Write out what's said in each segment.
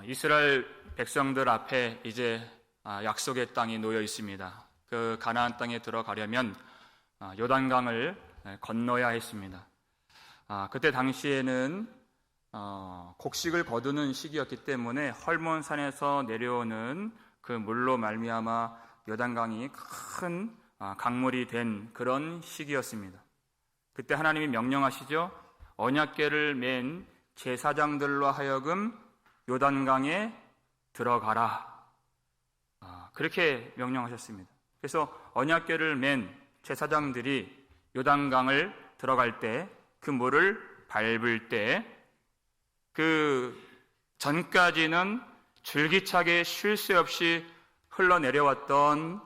이스라엘 백성들 앞에 이제 약속의 땅이 놓여 있습니다. 그 가나안 땅에 들어가려면 요단강을 건너야 했습니다. 그때 당시에는 곡식을 거두는 시기였기 때문에 헐몬산에서 내려오는 그 물로 말미암아 요단강이 큰 강물이 된 그런 시기였습니다. 그때 하나님이 명령하시죠. 언약궤를 맨 제사장들로 하여금 요단강에 들어가라. 그렇게 명령하셨습니다. 그래서 언약궤를 맨 제사장들이 요단강을 들어갈 때 그 물을 밟을 때 그 전까지는 줄기차게 쉴 새 없이 흘러내려왔던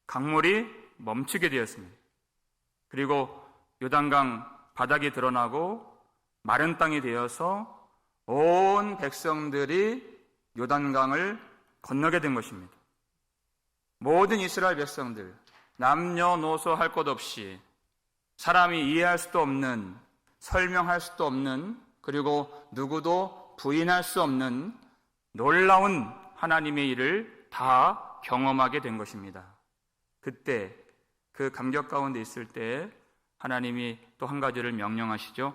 강물이 멈추게 되었습니다. 그리고 요단강 바닥이 드러나고 마른 땅이 되어서 온 백성들이 요단강을 건너게 된 것입니다. 모든 이스라엘 백성들, 남녀노소 할 것 없이 사람이 이해할 수도 없는, 설명할 수도 없는, 그리고 누구도 부인할 수 없는 놀라운 하나님의 일을 다 경험하게 된 것입니다. 그때 그 감격 가운데 있을 때 하나님이 또 한 가지를 명령하시죠.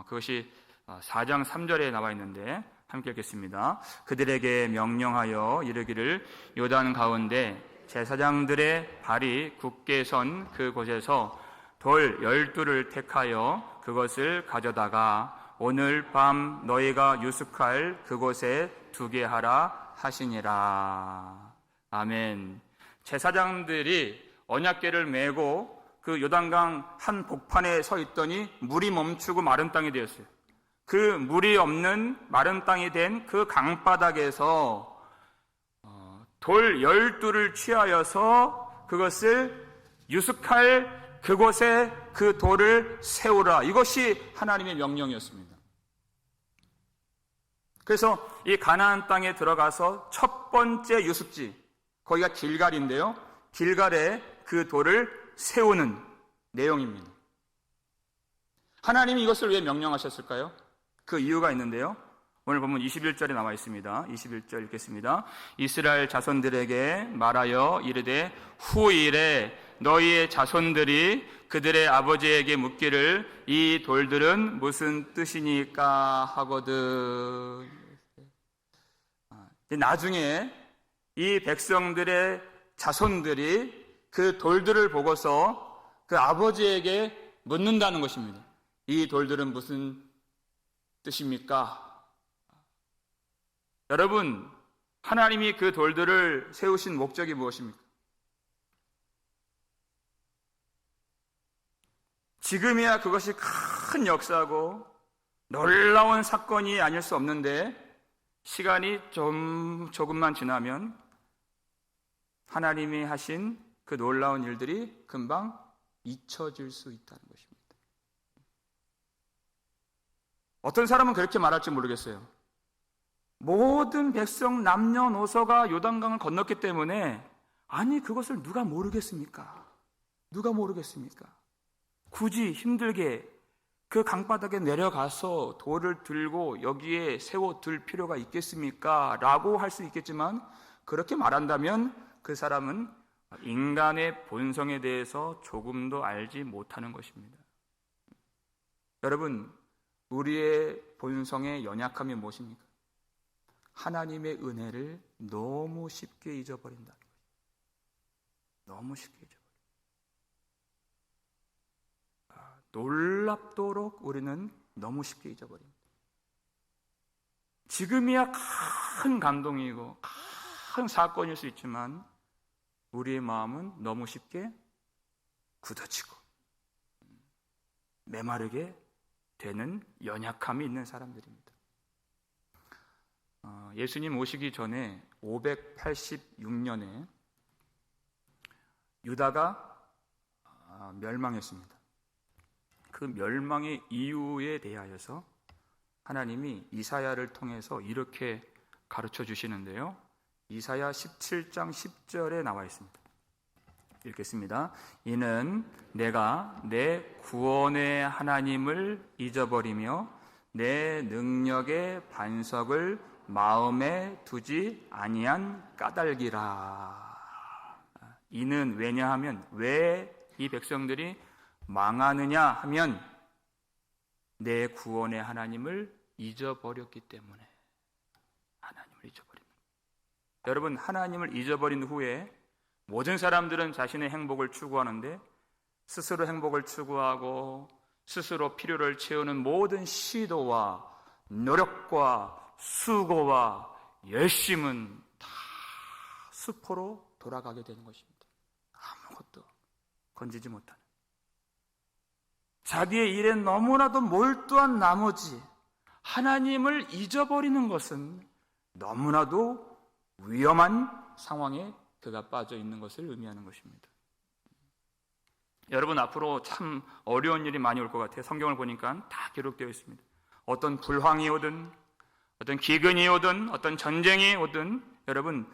그것이 4장 3절에 나와 있는데 함께 읽겠습니다. 그들에게 명령하여 이르기를 요단 가운데 제사장들의 발이 굳게 선 그곳에서 돌 12를 택하여 그것을 가져다가 오늘 밤 너희가 유숙할 그곳에 두게 하라 하시니라. 아멘. 제사장들이 언약궤를 메고 그 요단강 한 복판에 서 있더니 물이 멈추고 마른 땅이 되었어요. 그 물이 없는 마른 땅이 된 그 강바닥에서 돌 12를 취하여서 그것을 유숙할 그곳에 그 돌을 세우라. 이것이 하나님의 명령이었습니다. 그래서 이 가나안 땅에 들어가서 첫 번째 유숙지, 거기가 길갈인데요. 길갈에 그 돌을 세우는 내용입니다. 하나님이 이것을 왜 명령하셨을까요? 그 이유가 있는데요. 오늘 보면 21절에 나와 있습니다. 21절 읽겠습니다. 이스라엘 자손들에게 말하여 이르되 후일에 너희의 자손들이 그들의 아버지에게 묻기를 이 돌들은 무슨 뜻이니까 하거든. 나중에 이 백성들의 자손들이 그 돌들을 보고서 그 아버지에게 묻는다는 것입니다. 이 돌들은 무슨 뜻입니까? 여러분, 하나님이 그 돌들을 세우신 목적이 무엇입니까? 지금이야 그것이 큰 역사고 놀라운 사건이 아닐 수 없는데 시간이 조금만 지나면 하나님이 하신 그 놀라운 일들이 금방 잊혀질 수 있다는 것입니다. 어떤 사람은 그렇게 말할지 모르겠어요. 모든 백성 남녀노소가 요단강을 건넜기 때문에 아니 그것을 누가 모르겠습니까? 누가 모르겠습니까? 굳이 힘들게 그 강바닥에 내려가서 돌을 들고 여기에 세워둘 필요가 있겠습니까? 라고 할 수 있겠지만 그렇게 말한다면 그 사람은 인간의 본성에 대해서 조금도 알지 못하는 것입니다. 여러분, 우리의 본성의 연약함이 무엇입니까? 하나님의 은혜를 너무 쉽게 잊어버린다는 거예요. 너무 쉽게 잊어버려요. 놀랍도록 우리는 너무 쉽게 잊어버립니다. 지금이야 큰 감동이고 큰 사건일 수 있지만 우리의 마음은 너무 쉽게 굳어지고 메마르게 되는 연약함이 있는 사람들입니다. 예수님 오시기 전에 586년에 유다가 멸망했습니다. 그 멸망의 이유에 대하여서 하나님이 이사야를 통해서 이렇게 가르쳐 주시는데요. 이사야 17장 10절에 나와 있습니다. 읽겠습니다. 이는 내가 내 구원의 하나님을 잊어버리며 내 능력의 반석을 마음에 두지 아니한 까닭이라. 이는 왜냐하면, 왜 이 백성들이 망하느냐 하면 내 구원의 하나님을 잊어버렸기 때문에. 하나님을 잊어버린. 여러분, 하나님을 잊어버린 후에 모든 사람들은 자신의 행복을 추구하는데, 스스로 행복을 추구하고 스스로 필요를 채우는 모든 시도와 노력과 수고와 열심은 다 수포로 돌아가게 되는 것입니다. 아무것도 건지지 못하는, 자기의 일에 너무나도 몰두한 나머지 하나님을 잊어버리는 것은 너무나도 위험한 상황에 그가 빠져 있는 것을 의미하는 것입니다. 여러분, 앞으로 참 어려운 일이 많이 올 것 같아요. 성경을 보니까 다 기록되어 있습니다. 어떤 불황이 오든, 어떤 기근이 오든, 어떤 전쟁이 오든, 여러분,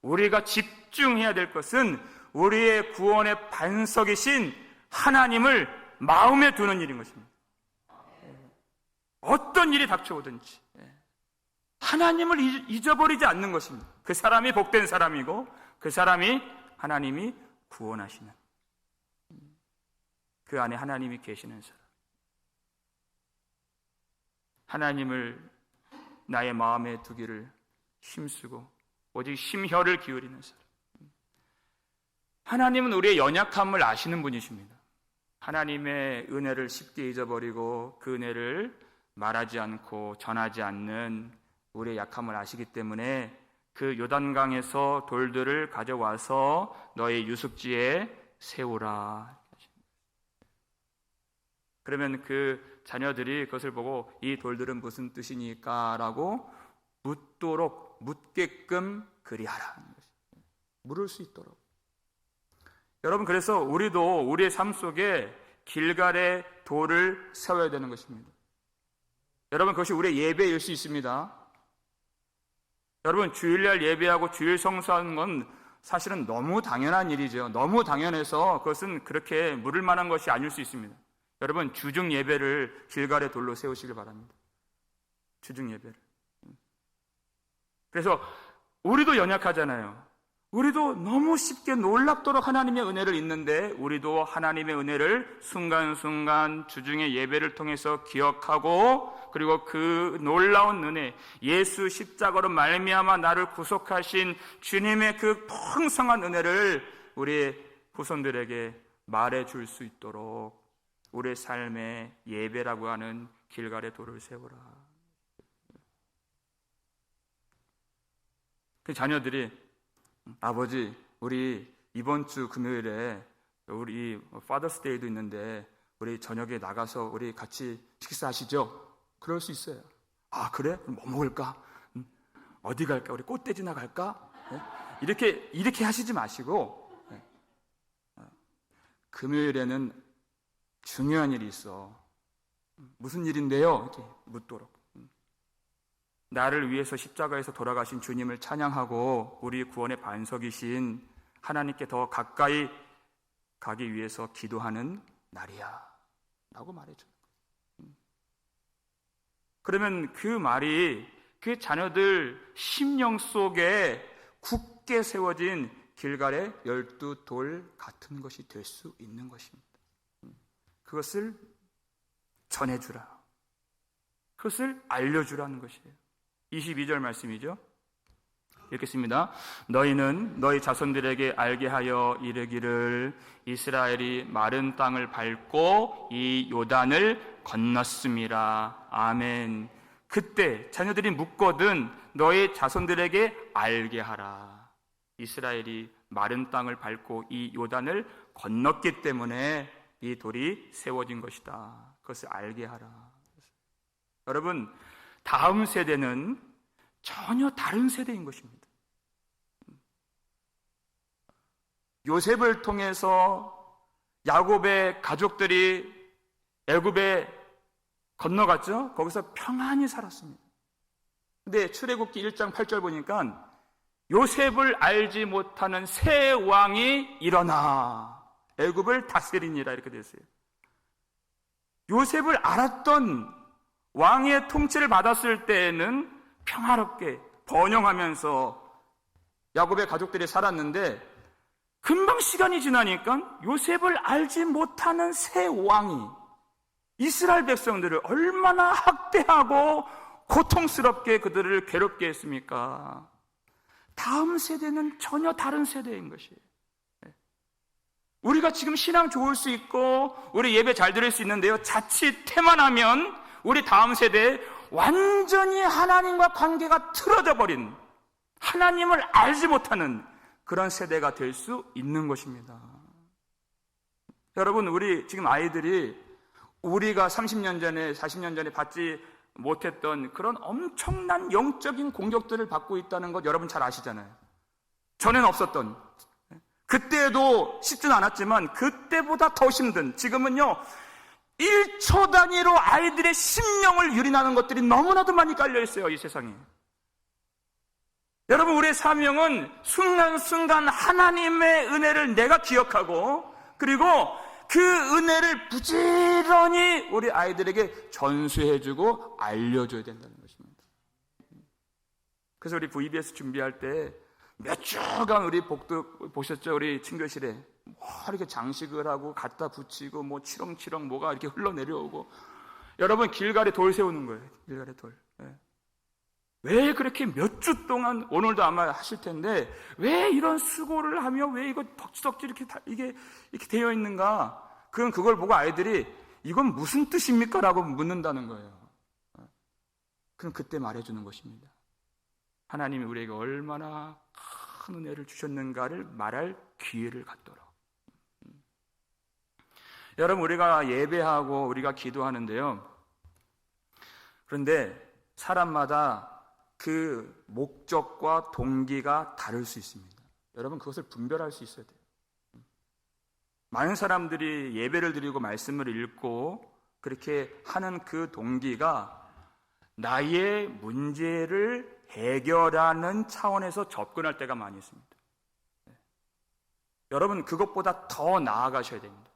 우리가 집중해야 될 것은 우리의 구원의 반석이신 하나님을 마음에 두는 일인 것입니다. 어떤 일이 닥쳐오든지 하나님을 잊어버리지 않는 것입니다. 그 사람이 복된 사람이고, 그 사람이 하나님이 구원하시는, 그 안에 하나님이 계시는 사람, 하나님을 나의 마음에 두기를 힘쓰고 오직 심혈을 기울이는 사람. 하나님은 우리의 연약함을 아시는 분이십니다. 하나님의 은혜를 쉽게 잊어버리고 그 은혜를 말하지 않고 전하지 않는 우리의 약함을 아시기 때문에 그 요단강에서 돌들을 가져와서 너의 유숙지에 세우라. 그러면 그 자녀들이 그것을 보고 이 돌들은 무슨 뜻이니까? 라고 묻게끔 그리하라. 물을 수 있도록. 여러분, 그래서 우리도 우리의 삶 속에 길갈의 돌을 세워야 되는 것입니다. 여러분, 그것이 우리의 예배일 수 있습니다. 여러분, 주일날 예배하고 주일 성수하는 건 사실은 너무 당연한 일이죠. 너무 당연해서 그것은 그렇게 물을 만한 것이 아닐 수 있습니다. 여러분, 주중 예배를 길갈의 돌로 세우시길 바랍니다. 주중 예배를. 그래서 우리도 연약하잖아요. 우리도 너무 쉽게 놀랍도록 하나님의 은혜를 잊는데, 우리도 하나님의 은혜를 순간순간 주중의 예배를 통해서 기억하고, 그리고 그 놀라운 은혜, 예수 십자가로 말미암아 나를 구속하신 주님의 그 풍성한 은혜를 우리의 후손들에게 말해줄 수 있도록 우리의 삶에 예배라고 하는 길갈의 돌을 세우라. 그 자녀들이, 아버지, 우리 이번 주 금요일에 우리 파더스데이도 있는데 우리 저녁에 나가서 우리 같이 식사하시죠? 그럴 수 있어요. 아, 그래? 그럼 뭐 먹을까? 어디 갈까? 우리 꽃돼지나 갈까? 이렇게 하시지 마시고, 금요일에는 중요한 일이 있어. 무슨 일인데요? 이렇게 묻도록. 나를 위해서 십자가에서 돌아가신 주님을 찬양하고 우리 구원의 반석이신 하나님께 더 가까이 가기 위해서 기도하는 날이야 라고 말해줘요. 그러면 그 말이 그 자녀들 심령 속에 굳게 세워진 길갈의 12돌 같은 것이 될 수 있는 것입니다. 그것을 전해주라. 그것을 알려주라는 것이에요. 22절 말씀이죠. 읽겠습니다. 너희는 너희 자손들에게 알게 하여 이르기를 이스라엘이 마른 땅을 밟고 이 요단을 건넜음이라. 아멘. 그때 자녀들이 묻거든 너희 자손들에게 알게 하라. 이스라엘이 마른 땅을 밟고 이 요단을 건넜기 때문에 이 돌이 세워진 것이다. 그것을 알게 하라. 여러분, 다음 세대는 전혀 다른 세대인 것입니다. 요셉을 통해서 야곱의 가족들이 애굽에 건너갔죠. 거기서 평안히 살았습니다. 근데 출애굽기 1장 8절 보니까 요셉을 알지 못하는 새 왕이 일어나 애굽을 다스리니라 이렇게 됐어요. 요셉을 알았던 왕의 통치를 받았을 때에는 평화롭게 번영하면서 야곱의 가족들이 살았는데, 금방 시간이 지나니까 요셉을 알지 못하는 새 왕이 이스라엘 백성들을 얼마나 학대하고 고통스럽게 그들을 괴롭게 했습니까? 다음 세대는 전혀 다른 세대인 것이에요. 우리가 지금 신앙 좋을 수 있고 우리 예배 잘 들을 수 있는데요, 자칫 태만하면 우리 다음 세대에 완전히 하나님과 관계가 틀어져 버린, 하나님을 알지 못하는 그런 세대가 될 수 있는 것입니다. 여러분, 우리 지금 아이들이 우리가 30년 전에 40년 전에 받지 못했던 그런 엄청난 영적인 공격들을 받고 있다는 것 여러분 잘 아시잖아요. 전에는 없었던, 그때도 쉽진 않았지만 그때보다 더 힘든, 지금은요 1초 단위로 아이들의 심령을 유린하는 것들이 너무나도 많이 깔려있어요, 이 세상에. 여러분, 우리의 사명은 순간순간 하나님의 은혜를 내가 기억하고, 그리고 그 은혜를 부지런히 우리 아이들에게 전수해주고 알려줘야 된다는 것입니다. 그래서 우리 VBS 준비할 때 몇 주간 우리 복도 보셨죠? 우리 친교실에 뭐 이렇게 장식을 하고 갖다 붙이고 뭐 치렁치렁 뭐가 이렇게 흘러내려오고, 여러분 길가에 돌 세우는 거예요. 길가에 돌. 왜 그렇게 몇 주 동안, 오늘도 아마 하실 텐데 왜 이런 수고를 하며 왜 이거 덕지덕지 이게 이렇게 되어 있는가? 그걸 보고 아이들이 이건 무슨 뜻입니까? 라고 묻는다는 거예요. 그럼 그때 말해주는 것입니다. 하나님이 우리에게 얼마나 큰 은혜를 주셨는가를 말할 기회를 갖도록. 여러분, 우리가 예배하고 우리가 기도하는데요, 그런데 사람마다 그 목적과 동기가 다를 수 있습니다. 여러분, 그것을 분별할 수 있어야 돼요. 많은 사람들이 예배를 드리고 말씀을 읽고 그렇게 하는 그 동기가 나의 문제를 해결하는 차원에서 접근할 때가 많이 있습니다. 여러분, 그것보다 더 나아가셔야 됩니다.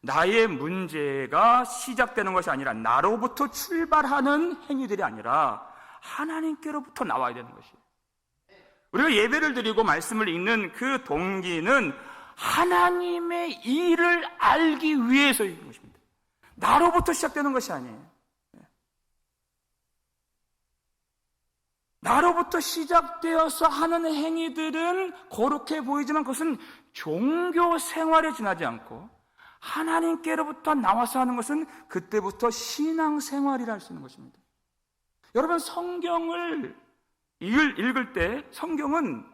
나의 문제가 시작되는 것이 아니라, 나로부터 출발하는 행위들이 아니라 하나님께로부터 나와야 되는 것이에요. 우리가 예배를 드리고 말씀을 읽는 그 동기는 하나님의 일을 알기 위해서인 것입니다. 나로부터 시작되는 것이 아니에요. 나로부터 시작되어서 하는 행위들은 거룩해 보이지만 그것은 종교 생활에 지나지 않고, 하나님께로부터 나와서 하는 것은 그때부터 신앙생활이라 할 수 있는 것입니다. 여러분, 성경을 읽을 때 성경은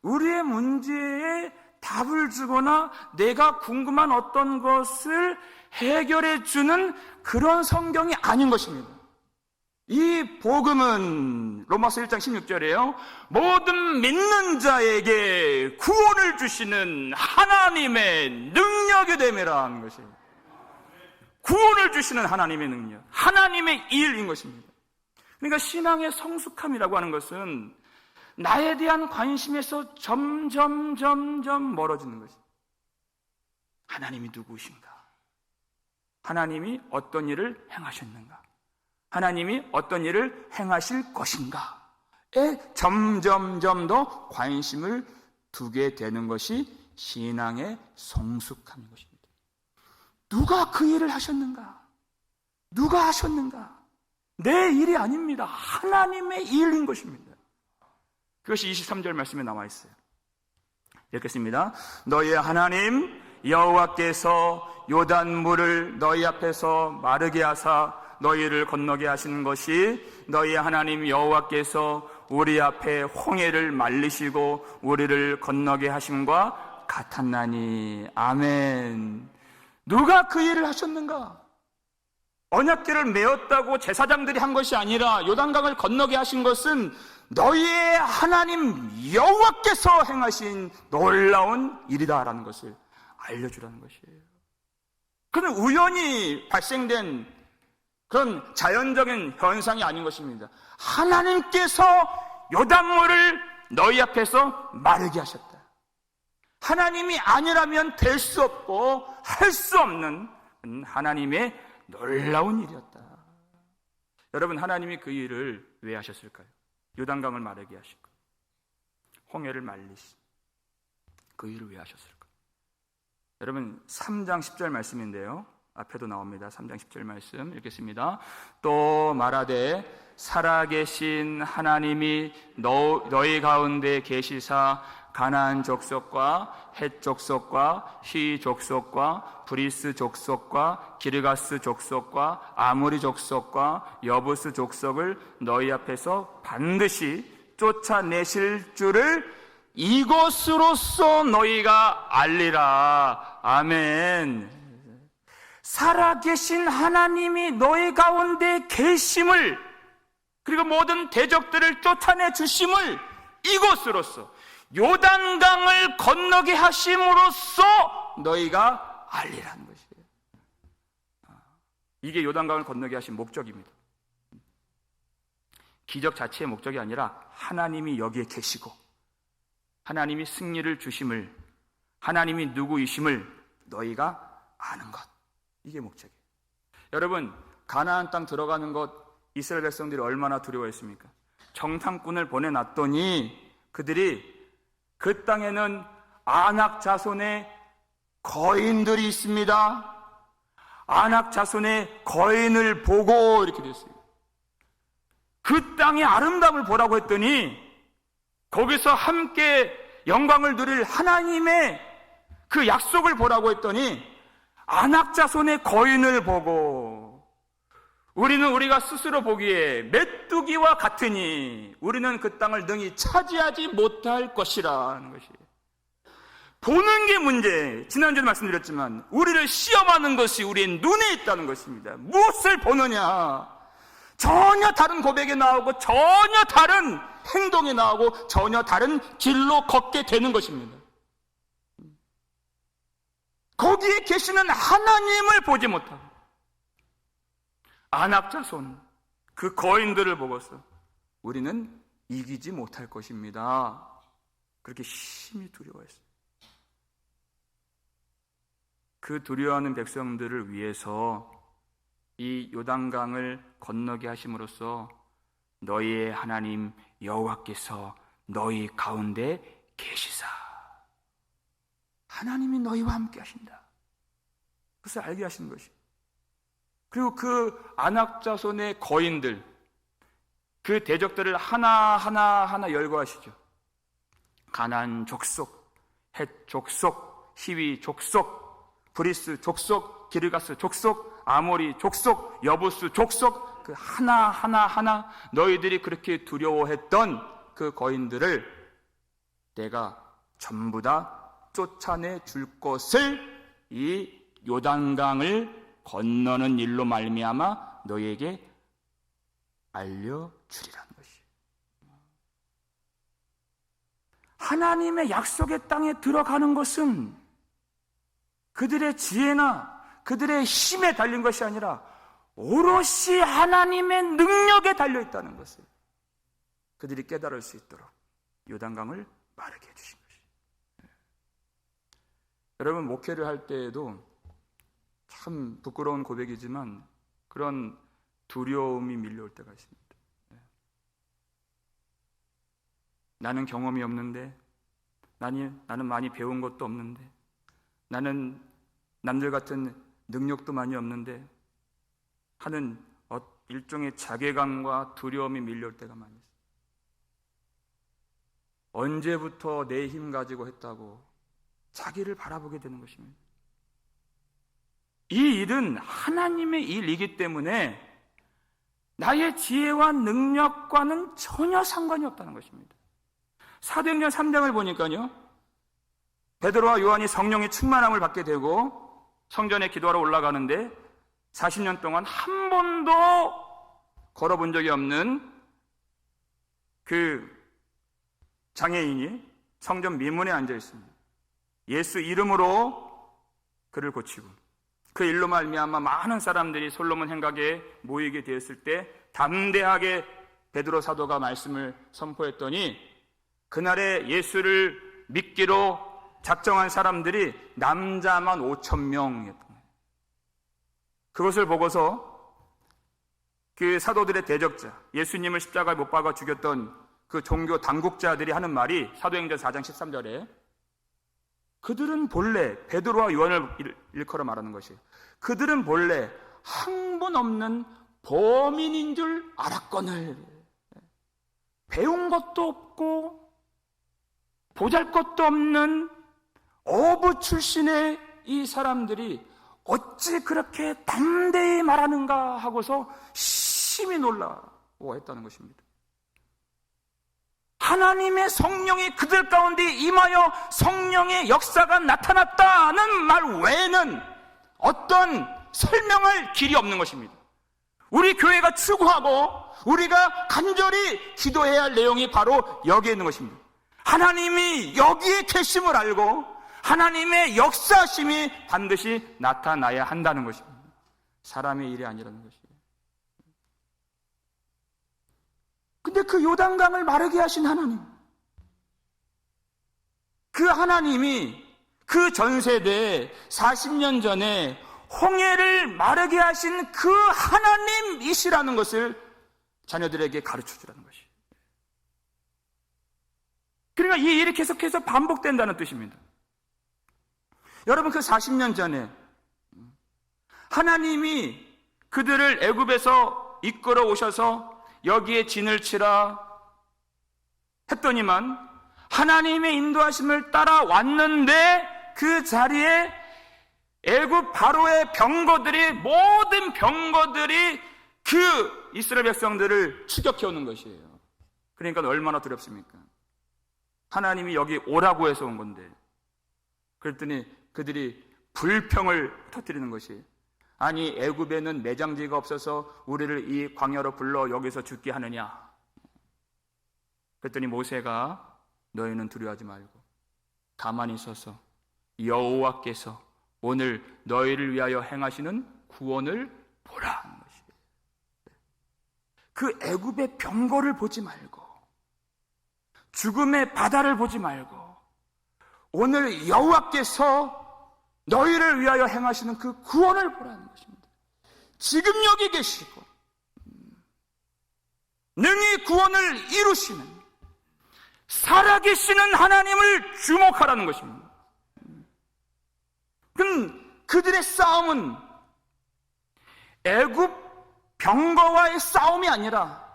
우리의 문제에 답을 주거나 내가 궁금한 어떤 것을 해결해 주는 그런 성경이 아닌 것입니다. 이 복음은 로마서 1장 16절에요. 모든 믿는 자에게 구원을 주시는 하나님의 능력이 됨이라 하는 것입니다. 구원을 주시는 하나님의 능력, 하나님의 일인 것입니다. 그러니까 신앙의 성숙함이라고 하는 것은 나에 대한 관심에서 점점 멀어지는 것입니다. 하나님이 누구신가? 하나님이 어떤 일을 행하셨는가? 하나님이 어떤 일을 행하실 것인가에 점점 더 관심을 두게 되는 것이 신앙의 성숙함인 것입니다. 누가 그 일을 하셨는가? 누가 하셨는가? 내 일이 아닙니다. 하나님의 일인 것입니다. 그것이 23절 말씀에 나와 있어요. 읽겠습니다. 너희의 하나님 여호와께서 요단물을 너희 앞에서 마르게 하사 너희를 건너게 하시는 것이 너희 하나님 여호와께서 우리 앞에 홍해를 말리시고 우리를 건너게 하심과 같았나니. 아멘. 누가 그 일을 하셨는가? 언약궤를 메었다고 제사장들이 한 것이 아니라 요단강을 건너게 하신 것은 너희의 하나님 여호와께서 행하신 놀라운 일이다라는 것을 알려주라는 것이에요. 그건 우연히 발생된 그런 자연적인 현상이 아닌 것입니다. 하나님께서 요단물을 너희 앞에서 마르게 하셨다. 하나님이 아니라면 될 수 없고 할 수 없는 하나님의 놀라운 일이었다. 여러분, 하나님이 그 일을 왜 하셨을까요? 요단강을 마르게 하시고 홍해를 말리신 그 일을 왜 하셨을까요? 여러분, 3장 10절 말씀인데요, 앞에도 나옵니다. 3장 10절 말씀 읽겠습니다. 또 말하되 살아계신 하나님이 너희 가운데 계시사 가나안 족속과 헷 족속과 히 족속과 브리스 족속과 기르가스 족속과 아모리 족속과 여부스 족속을 너희 앞에서 반드시 쫓아내실 줄을 이것으로써 너희가 알리라. 아멘. 살아계신 하나님이 너희 가운데 계심을, 그리고 모든 대적들을 쫓아내 주심을 이것으로써, 요단강을 건너게 하심으로써 너희가 알리라는 것이에요. 이게 요단강을 건너게 하신 목적입니다. 기적 자체의 목적이 아니라 하나님이 여기에 계시고 하나님이 승리를 주심을, 하나님이 누구이심을 너희가 아는 것, 이게 목적이에요. 여러분, 가나안 땅 들어가는 것 이스라엘 백성들이 얼마나 두려워했습니까? 정탐꾼을 보내놨더니 그들이 그 땅에는 아낙 자손의 거인들이 있습니다. 아낙 자손의 거인을 보고 이렇게 됐어요. 그 땅의 아름다움을 보라고 했더니 거기서 함께 영광을 누릴 하나님의 그 약속을 보라고 했더니 아낙 자손의 거인을 보고, 우리는 우리가 스스로 보기에 메뚜기와 같으니 우리는 그 땅을 능히 차지하지 못할 것이라는 것이에요. 보는 게 문제. 지난주에 말씀드렸지만 우리를 시험하는 것이 우리의 눈에 있다는 것입니다. 무엇을 보느냐, 전혀 다른 고백이 나오고 전혀 다른 행동이 나오고 전혀 다른 길로 걷게 되는 것입니다. 거기에 계시는 하나님을 보지 못하고 아낙 자손, 그 거인들을 보고서 우리는 이기지 못할 것입니다. 그렇게 심히 두려워했어요. 그 두려워하는 백성들을 위해서 이 요단강을 건너게 하심으로써 너희의 하나님 여호와께서 너희 가운데 계시사, 하나님이 너희와 함께 하신다, 그것을 알게 하시는 것이. 그리고 그 아낙 자손의 거인들, 그 대적들을 하나하나 열거하시죠. 가나안 족속, 헷 족속, 히위 족속, 브리스 족속, 기르가스 족속, 아모리 족속, 여부스 족속, 그 하나 너희들이 그렇게 두려워했던 그 거인들을 내가 전부 다 쫓아내 줄 것을 이 요단강을 건너는 일로 말미암아 너희에게 알려주리라는 것이. 하나님의 약속의 땅에 들어가는 것은 그들의 지혜나 그들의 힘에 달린 것이 아니라 오롯이 하나님의 능력에 달려있다는 것을 그들이 깨달을 수 있도록 요단강을 마르게 해주신 것이에요. 여러분, 목회를 할 때에도 참 부끄러운 고백이지만 그런 두려움이 밀려올 때가 있습니다. 나는 경험이 없는데, 나는 많이 배운 것도 없는데, 나는 남들 같은 능력도 많이 없는데 하는 일종의 자괴감과 두려움이 밀려올 때가 많이 있어요. 언제부터 내 힘 가지고 했다고 자기를 바라보게 되는 것입니다. 이 일은 하나님의 일이기 때문에 나의 지혜와 능력과는 전혀 상관이 없다는 것입니다. 사도행전 3장을 보니까요, 베드로와 요한이 성령의 충만함을 받게 되고 성전에 기도하러 올라가는데 40년 동안 한 번도 걸어본 적이 없는 그 장애인이 성전 미문에 앉아 있습니다. 예수 이름으로 그를 고치고, 그 일로 말미암아 많은 사람들이 솔로몬 행각에 모이게 되었을 때 담대하게 베드로 사도가 말씀을 선포했더니 그날에 예수를 믿기로 작정한 사람들이 남자만 5,000명이었던 거예요. 그것을 보고서 그 사도들의 대적자, 예수님을 십자가에 못 박아 죽였던 그 종교 당국자들이 하는 말이 사도행전 4장 13절에 그들은 본래 베드로와 요한을 일컬어 말하는 것이 그들은 본래 학문 없는 범인인 줄 알았거늘. 배운 것도 없고 보잘것도 없는 어부 출신의 이 사람들이 어찌 그렇게 담대히 말하는가 하고서 심히 놀라워했다는 것입니다. 하나님의 성령이 그들 가운데 임하여 성령의 역사가 나타났다는 말 외에는 어떤 설명할 길이 없는 것입니다. 우리 교회가 추구하고 우리가 간절히 기도해야 할 내용이 바로 여기에 있는 것입니다. 하나님이 여기에 계심을 알고 하나님의 역사심이 반드시 나타나야 한다는 것입니다. 사람의 일이 아니라는 것이에요. 근데 그 요단강을 마르게 하신 하나님, 그 하나님이 그 전세대에 40년 전에 홍해를 마르게 하신 그 하나님이시라는 것을 자녀들에게 가르쳐 주라는 것이에요. 그러니까 이 일이 계속해서 반복된다는 뜻입니다. 여러분, 그 40년 전에 하나님이 그들을 애굽에서 이끌어 오셔서 여기에 진을 치라 했더니만 하나님의 인도하심을 따라왔는데 그 자리에 애굽 바로의 병거들이, 모든 병거들이 그 이스라엘 백성들을 추격해오는 것이에요. 그러니까 얼마나 두렵습니까? 하나님이 여기 오라고 해서 온 건데, 그랬더니 그들이 불평을 터뜨리는 것이, 아니 애굽에는 매장지가 없어서 우리를 이 광야로 불러 여기서 죽게 하느냐. 그랬더니 모세가 너희는 두려워하지 말고 가만히 있어서 여호와께서 오늘 너희를 위하여 행하시는 구원을 보라 하는 것이에요. 그 애굽의 병거를 보지 말고 죽음의 바다를 보지 말고 오늘 여호와께서 너희를 위하여 행하시는 그 구원을 보라는 것입니다. 지금 여기 계시고 능히 구원을 이루시는 살아계시는 하나님을 주목하라는 것입니다. 그들의 싸움은 애굽 병거와의 싸움이 아니라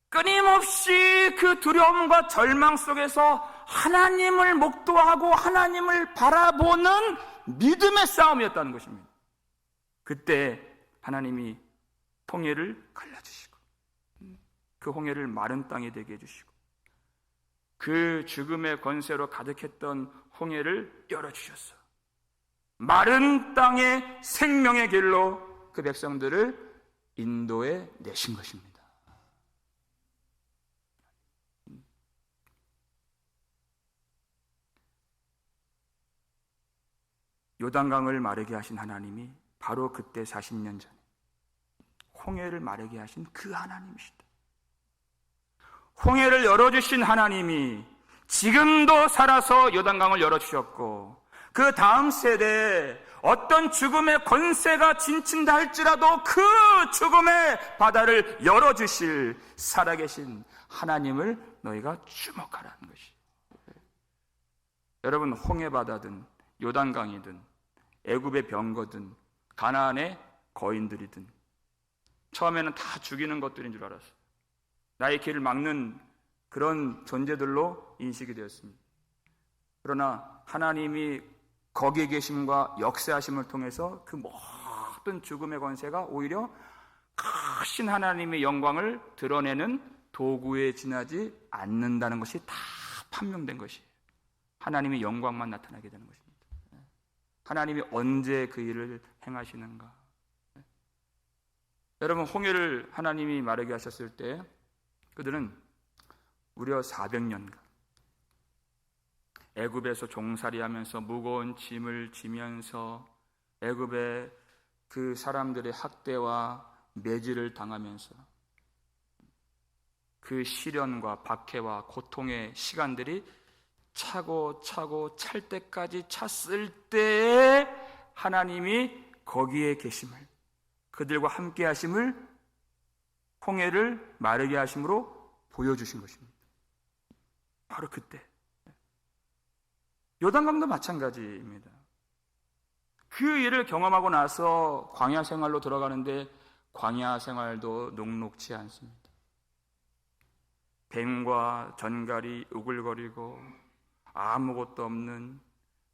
끊임없이 그 두려움과 절망 속에서 하나님을 목도하고 하나님을 바라보는 믿음의 싸움이었다는 것입니다. 그때 하나님이 홍해를 갈라주시고 그 홍해를 마른 땅이 되게 해주시고 그 죽음의 권세로 가득했던 홍해를 열어주셨어. 마른 땅의 생명의 길로 그 백성들을 인도해 내신 것입니다. 요단강을 마르게 하신 하나님이 바로 그때 40년 전에 홍해를 마르게 하신 그 하나님이시다. 홍해를 열어주신 하나님이 지금도 살아서 요단강을 열어주셨고 그 다음 세대에 어떤 죽음의 권세가 진친다 할지라도 그 죽음의 바다를 열어주실 살아계신 하나님을 너희가 주목하라는 것이. 여러분, 홍해바다든 요단강이든 애굽의 병거든 가나안의 거인들이든 처음에는 다 죽이는 것들인 줄 알았어요. 나의 길을 막는 그런 존재들로 인식이 되었습니다. 그러나 하나님이 거기에 계심과 역사하심을 통해서 그 모든 죽음의 권세가 오히려 크신 하나님의 영광을 드러내는 도구에 지나지 않는다는 것이 다 판명된 것이에요. 하나님의 영광만 나타나게 되는 것입니다. 하나님이 언제 그 일을 행하시는가. 여러분, 홍해를 하나님이 마르게 하셨을 때 그들은 무려 400년간 애굽에서 종살이하면서 무거운 짐을 지면서 애굽의 그 사람들의 학대와 매질을 당하면서 그 시련과 박해와 고통의 시간들이 차고 찰 때까지 찼을 때에 하나님이 거기에 계심을, 그들과 함께 하심을 홍해를 마르게 하심으로 보여주신 것입니다. 바로 그때. 요단강도 마찬가지입니다. 그 일을 경험하고 나서 광야 생활로 들어가는데 광야 생활도 녹록지 않습니다. 뱀과 전갈이 우글거리고 아무것도 없는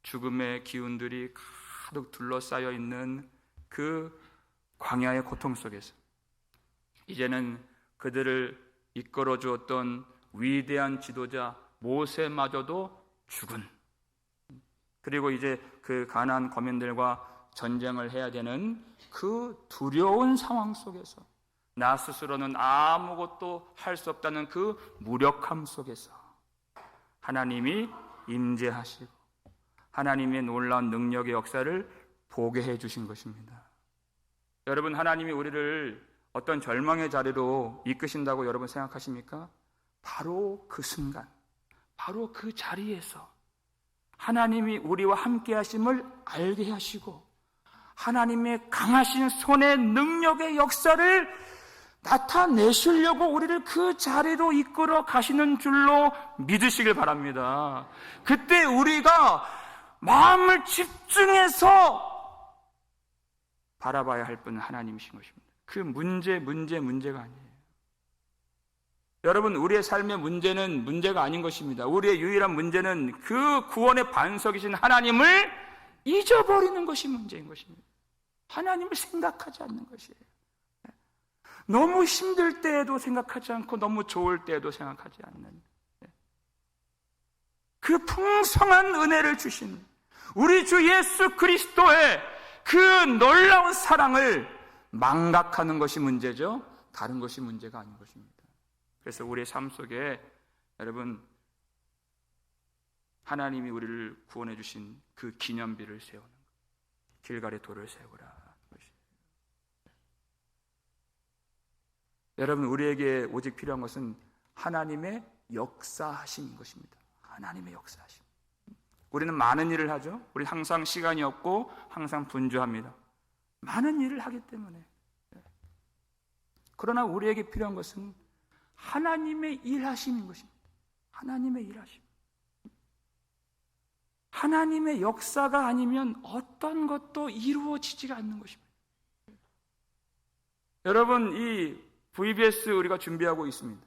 죽음의 기운들이 가득 둘러싸여 있는 그 광야의 고통 속에서 이제는 그들을 이끌어 주었던 위대한 지도자 모세마저도 죽은, 그리고 이제 그 가나안 거민들과 전쟁을 해야 되는 그 두려운 상황 속에서 나 스스로는 아무것도 할 수 없다는 그 무력함 속에서 하나님이 임재하시고 하나님의 놀라운 능력의 역사를 보게 해주신 것입니다. 여러분, 하나님이 우리를 어떤 절망의 자리로 이끄신다고 여러분 생각하십니까? 바로 그 순간, 바로 그 자리에서 하나님이 우리와 함께 하심을 알게 하시고 하나님의 강하신 손의 능력의 역사를 나타내시려고 우리를 그 자리로 이끌어 가시는 줄로 믿으시길 바랍니다. 그때 우리가 마음을 집중해서 바라봐야 할 분은 하나님이신 것입니다. 그 문제가 아니에요. 여러분, 우리의 삶의 문제는 문제가 아닌 것입니다. 우리의 유일한 문제는 그 구원의 반석이신 하나님을 잊어버리는 것이 문제인 것입니다. 하나님을 생각하지 않는 것이에요. 너무 힘들 때에도 생각하지 않고 너무 좋을 때에도 생각하지 않는 그 풍성한 은혜를 주신 우리 주 예수 그리스도의 그 놀라운 사랑을 망각하는 것이 문제죠. 다른 것이 문제가 아닌 것입니다. 그래서 우리의 삶 속에 여러분, 하나님이 우리를 구원해 주신 그 기념비를 세우는 것, 길갈의 돌을 세우라. 여러분, 우리에게 오직 필요한 것은 하나님의 역사하심인 것입니다. 하나님의 역사하심. 우리는 많은 일을 하죠. 우리 항상 시간이 없고 항상 분주합니다. 많은 일을 하기 때문에. 그러나 우리에게 필요한 것은 하나님의 일하심인 것입니다. 하나님의 일하심. 하나님의 역사가 아니면 어떤 것도 이루어지지가 않는 것입니다. 여러분, 이 VBS 우리가 준비하고 있습니다.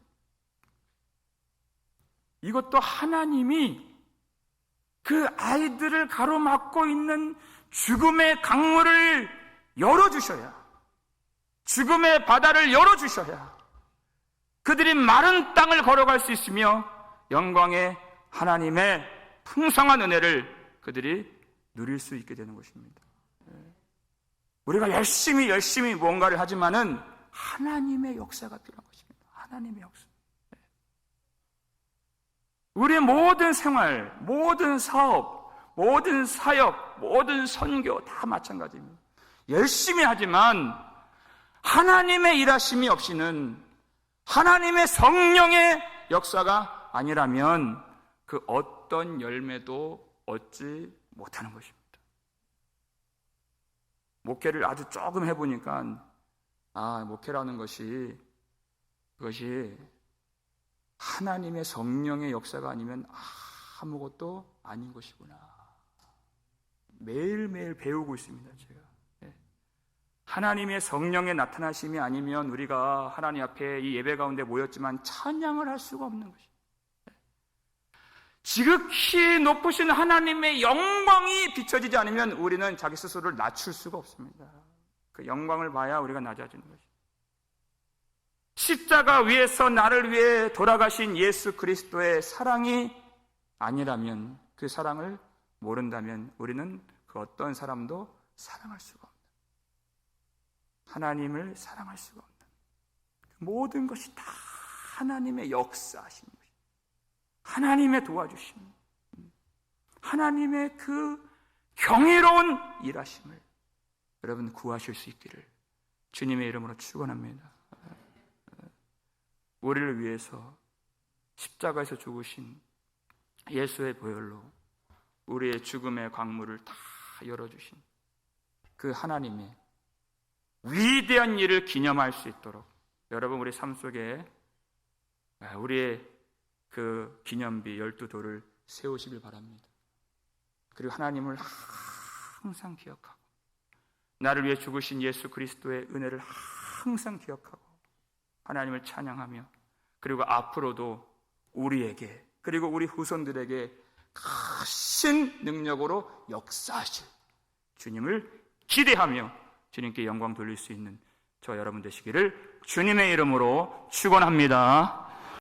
이것도 하나님이 그 아이들을 가로막고 있는 죽음의 강물을 열어주셔야, 죽음의 바다를 열어주셔야 그들이 마른 땅을 걸어갈 수 있으며 영광의 하나님의 풍성한 은혜를 그들이 누릴 수 있게 되는 것입니다. 우리가 열심히 뭔가를 하지만은 하나님의 역사가 필요한 것입니다. 하나님의 역사. 우리의 모든 생활, 모든 사업, 모든 사역, 모든 선교 다 마찬가지입니다. 열심히 하지만 하나님의 일하심이 없이는, 하나님의 성령의 역사가 아니라면 그 어떤 열매도 얻지 못하는 것입니다. 목회를 아주 조금 해보니까 목회라는 것이, 그것이 하나님의 성령의 역사가 아니면 아무것도 아닌 것이구나. 매일매일 배우고 있습니다, 제가. 하나님의 성령의 나타나심이 아니면 우리가 하나님 앞에 이 예배 가운데 모였지만 찬양을 할 수가 없는 것입니다. 지극히 높으신 하나님의 영광이 비춰지지 않으면 우리는 자기 스스로를 낮출 수가 없습니다. 그 영광을 봐야 우리가 낮아지는 것입니다. 십자가 위에서 나를 위해 돌아가신 예수 그리스도의 사랑이 아니라면, 그 사랑을 모른다면 우리는 그 어떤 사람도 사랑할 수가 없는, 하나님을 사랑할 수가 없는, 모든 것이 다 하나님의 역사하신 것입니다. 하나님의 도와주심, 하나님의 그 경이로운 일하심을 여러분 구하실 수 있기를 주님의 이름으로 축원합니다. 우리를 위해서 십자가에서 죽으신 예수의 보혈로 우리의 죽음의 광물을 다 열어주신 그 하나님의 위대한 일을 기념할 수 있도록 여러분, 우리 삶 속에 우리의 그 기념비 12돌을 세우시길 바랍니다. 그리고 하나님을 항상 기억하고 나를 위해 죽으신 예수 그리스도의 은혜를 항상 기억하고 하나님을 찬양하며, 그리고 앞으로도 우리에게 그리고 우리 후손들에게 크신 능력으로 역사하실 주님을 기대하며 주님께 영광 돌릴 수 있는 저 여러분 되시기를 주님의 이름으로 축원합니다.